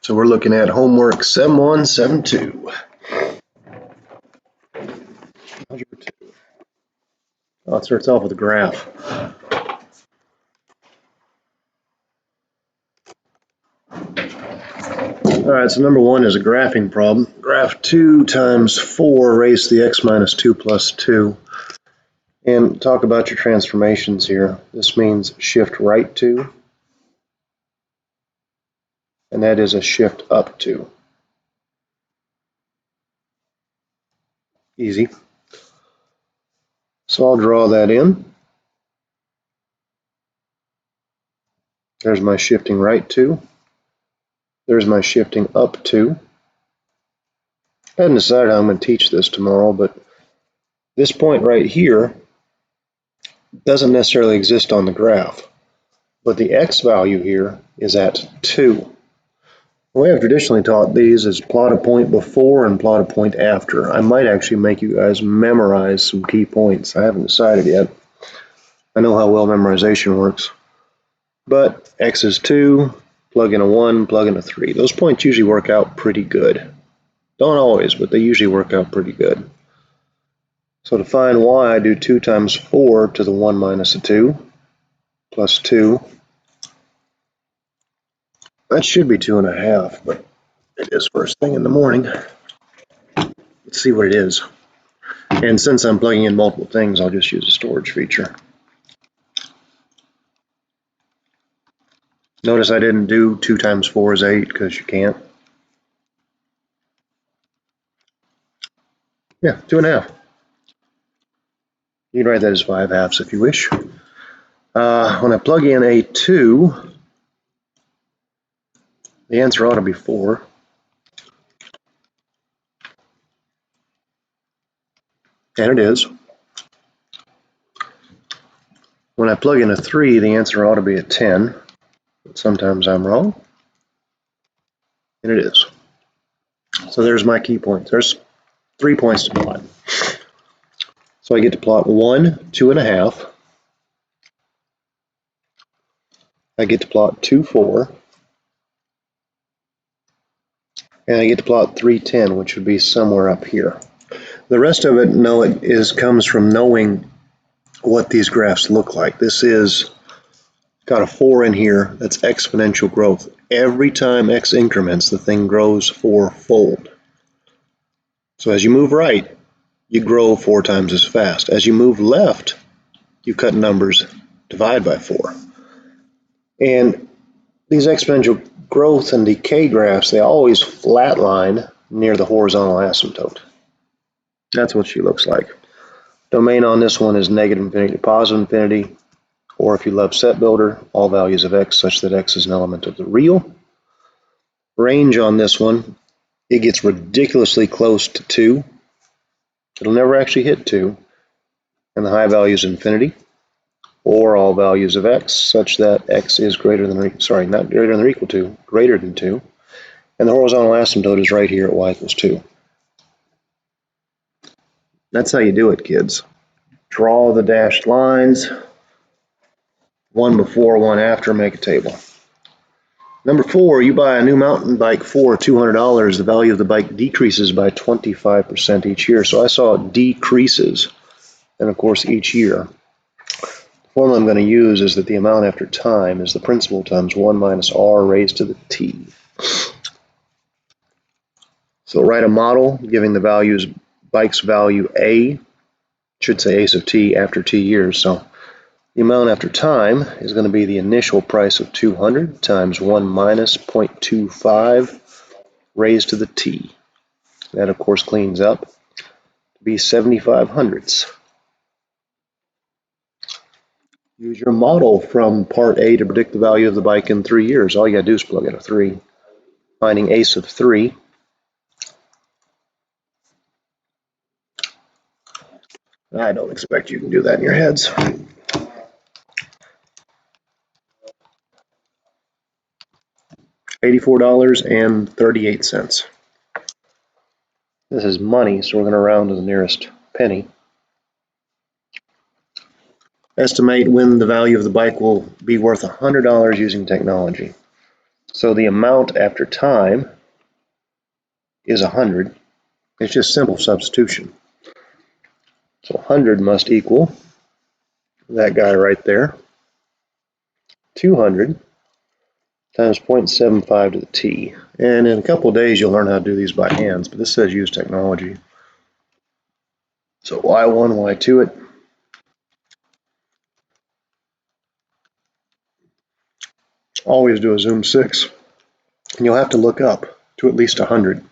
So we're looking at homework 7.1, 7.2. Algebra 2. Oh, it starts off with a graph. All right, so number 1 is a graphing problem. Graph 2 times 4 raised to the x minus 2 plus 2. And talk about your transformations here. This means shift right 2. And that is a shift up 2. Easy. So I'll draw that in. There's my shifting right 2. There's my shifting up 2. I haven't decided how I'm going to teach this tomorrow, but this point right here doesn't necessarily exist on the graph, but the x value here is at 2. The way I've traditionally taught these is plot a point before and plot a point after. I might actually make you guys memorize some key points. I haven't decided yet. I know how well memorization works. But x is 2, plug in a 1, plug in a 3. Those points usually work out pretty good. Don't always, but they usually work out pretty good. So to find y, I do 2 times 4 to the 1 minus a 2, plus 2. That should be 2.5, but it is first thing in the morning. Let's see what it is. And since I'm plugging in multiple things, I'll just use a storage feature. Notice I didn't do 2 times 4 is 8, because you can't. Yeah, 2.5. You can write that as 5/2 if you wish. When I plug in a2, the answer ought to be 4. And it is. When I plug in a 3, the answer ought to be a 10. But sometimes I'm wrong. And it is. So there's my key points. There's 3 points to plot. So I get to plot 1, 2.5. I get to plot 2, 4. And I get to plot 3, 10, which would be somewhere up here. The rest of it comes from knowing what these graphs look like. This is got a 4 in here. That's exponential growth. Every time x increments, the thing grows 4-fold. So as you move right, you grow 4 times as fast. As you move left, you cut numbers, divide by 4. And these exponential growth and decay graphs, they always flatline near the horizontal asymptote. That's what she looks like. Domain on this one is negative infinity to positive infinity, or if you love set builder, all values of x such that x is an element of the real. Range on this one, it gets ridiculously close to 2. It'll never actually hit 2, and the high value is infinity, or all values of x such that x is greater than, not greater than or equal to, greater than 2, and the horizontal asymptote is right here at y equals 2. That's how you do it, kids. Draw the dashed lines, one before, one after, make a table. Number 4, you buy a new mountain bike for $200. The value of the bike decreases by 25% each year. So I saw it decreases, and of course each year. The formula I'm going to use is that the amount after time is the principal times 1 minus r raised to the t. So write a model giving the values, bike's value a, should say a sub t after t years. So the amount after time is going to be the initial price of 200 times 1 minus 0.25 raised to the t. That, of course, cleans up to be 75 hundredths. Use your model from part A to predict the value of the bike in 3 years. All you got to do is plug in a 3. Finding a sub 3. I don't expect you can do that in your heads. $84.38. This is money, so we're going to round to the nearest penny. Estimate when the value of the bike will be worth $100 using technology. So the amount after time is 100. It's just simple substitution. So 100 must equal that guy right there, 200 times 0.75 to the t. And in a couple of days, you'll learn how to do these by hands, but this says use technology. So y1, y2 it. Always do a zoom 6. And you'll have to look up to at least 100.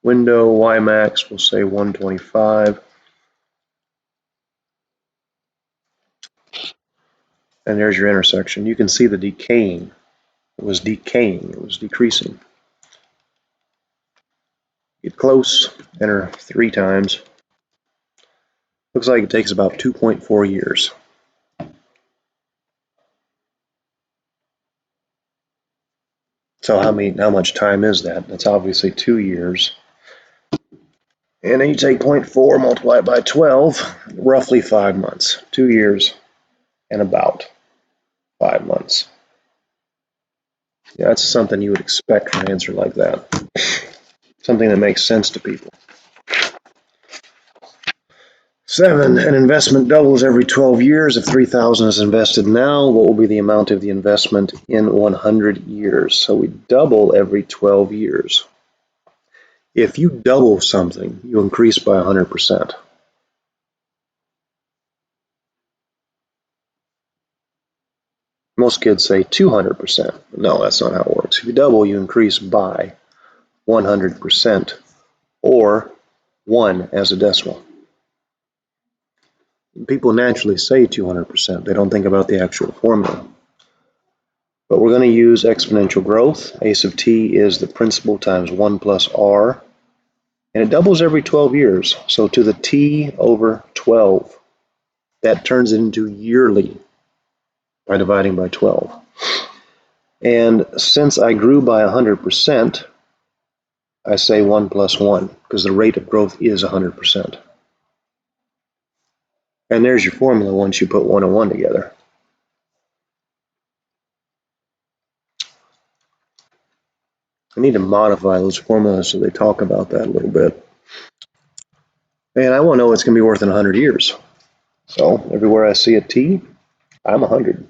Window y max, we'll say 125. And there's your intersection. You can see the decaying. It was decaying. It was decreasing. Get close. Enter 3 times. Looks like it takes about 2.4 years. So how much time is that? That's obviously 2 years. And then you take 0.4, multiply it by 12, roughly 5 months. 2 years and about 5 months. Yeah, that's something you would expect from an answer like that. Something that makes sense to people. 7, an investment doubles every 12 years. If 3,000 is invested now, what will be the amount of the investment in 100 years? So we double every 12 years. If you double something, you increase by 100%. Most kids say 200%. No, that's not how it works. If you double, you increase by 100%, or 1 as a decimal. People naturally say 200%. They don't think about the actual formula. But we're going to use exponential growth. A sub t is the principal times 1 plus r. And it doubles every 12 years. So to the t over 12, that turns it into yearly by dividing by 12. And since I grew by 100%, I say 1 plus 1, because the rate of growth is 100%. And there's your formula once you put 1 and 1 together. I need to modify those formulas so they talk about that a little bit. And I want to know what's going to be worth in 100 years. So everywhere I see a t, I'm 100.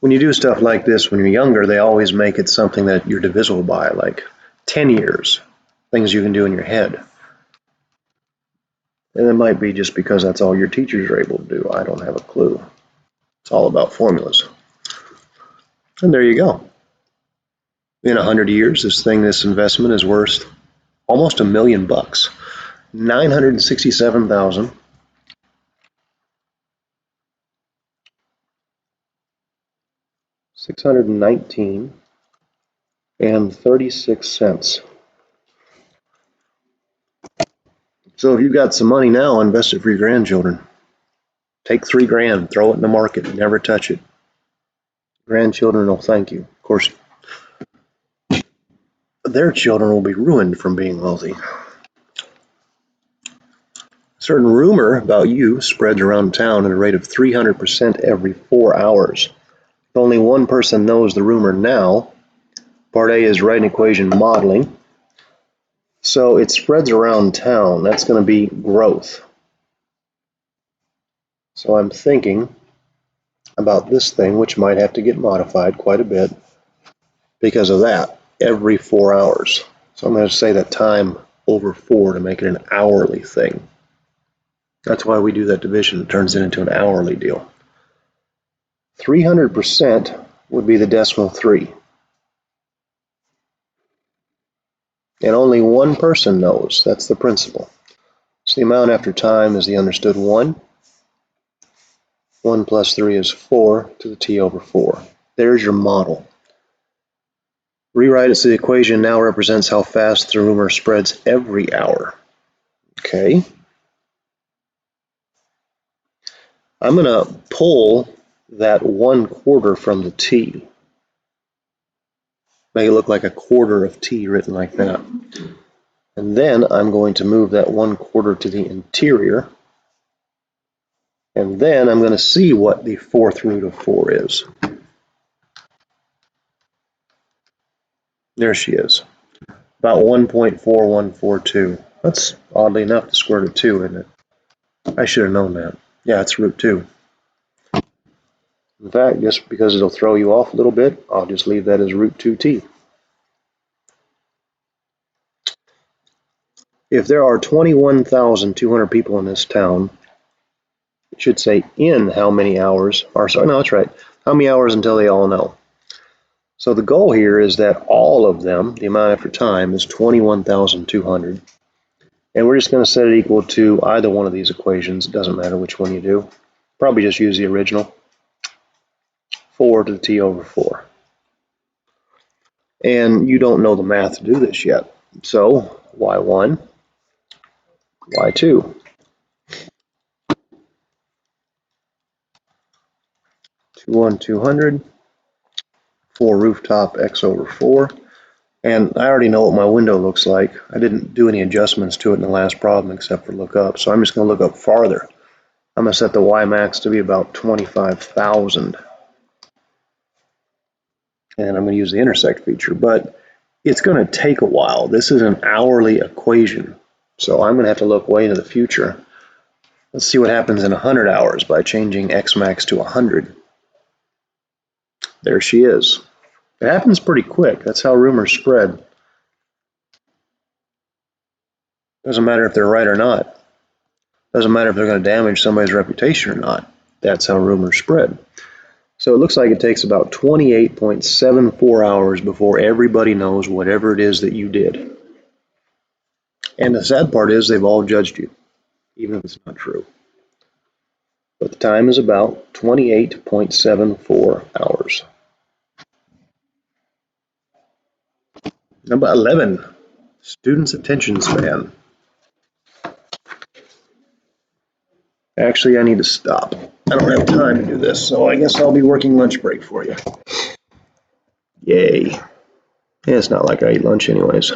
When you do stuff like this when you're younger, they always make it something that you're divisible by, like 10 years, things you can do in your head. And it might be just because that's all your teachers are able to do. I don't have a clue. It's all about formulas. And there you go. In 100 years, this investment is worth almost $1 million. 967,000. 619 and 36 cents. So if you've got some money now, invest it for your grandchildren. Take $3,000, throw it in the market, never touch it. Grandchildren will thank you. Of course, their children will be ruined from being wealthy. A certain rumor about you spreads around town at a rate of 300% every 4 hours. If only one person knows the rumor now, part A is write an equation modeling. So it spreads around town. That's going to be growth. So I'm thinking about this thing, which might have to get modified quite a bit because of that, every 4 hours. So I'm going to say that time over 4 to make it an hourly thing. That's why we do that division. It turns it into an hourly deal. 300% would be the decimal 3. And only one person knows. That's the principal. So the amount after time is the understood 1. 1 plus 3 is 4 to the t over 4. There's your model. Rewrite it so the equation now represents how fast the rumor spreads every hour. Okay. I'm going to pull that 1/4 from the t. Make it look like a quarter of t written like that. And then I'm going to move that 1/4 to the interior. And then I'm going to see what the fourth root of 4 is. There she is. About 1.4142. That's oddly enough the square root of 2, isn't it? I should have known that. Yeah, it's root 2. In fact, just because it'll throw you off a little bit, I'll just leave that as root 2t. If there are 21,200 people in this town, it should say in how many hours, or sorry, no, that's right, how many hours until they all know. So the goal here is that all of them, the amount after time, is 21,200. And we're just going to set it equal to either one of these equations. It doesn't matter which one you do. Probably just use the original. 4 to the t over 4. And you don't know the math to do this yet. So y1, y2. 200, 4 rooftop x over 4. And I already know what my window looks like. I didn't do any adjustments to it in the last problem except for look up. So I'm just going to look up farther. I'm going to set the y max to be about 25,000. And I'm going to use the intersect feature. But it's going to take a while. This is an hourly equation. So I'm going to have to look way into the future. Let's see what happens in 100 hours by changing x max to 100. There she is. It happens pretty quick. That's how rumors spread. Doesn't matter if they're right or not. Doesn't matter if they're going to damage somebody's reputation or not. That's how rumors spread. So it looks like it takes about 28.74 hours before everybody knows whatever it is that you did. And the sad part is they've all judged you, even if it's not true. But the time is about 28.74 hours. Number 11, students' attention span. Actually, I need to stop. I don't have time to do this, so I guess I'll be working lunch break for you. Yay. Yeah, it's not like I eat lunch anyways.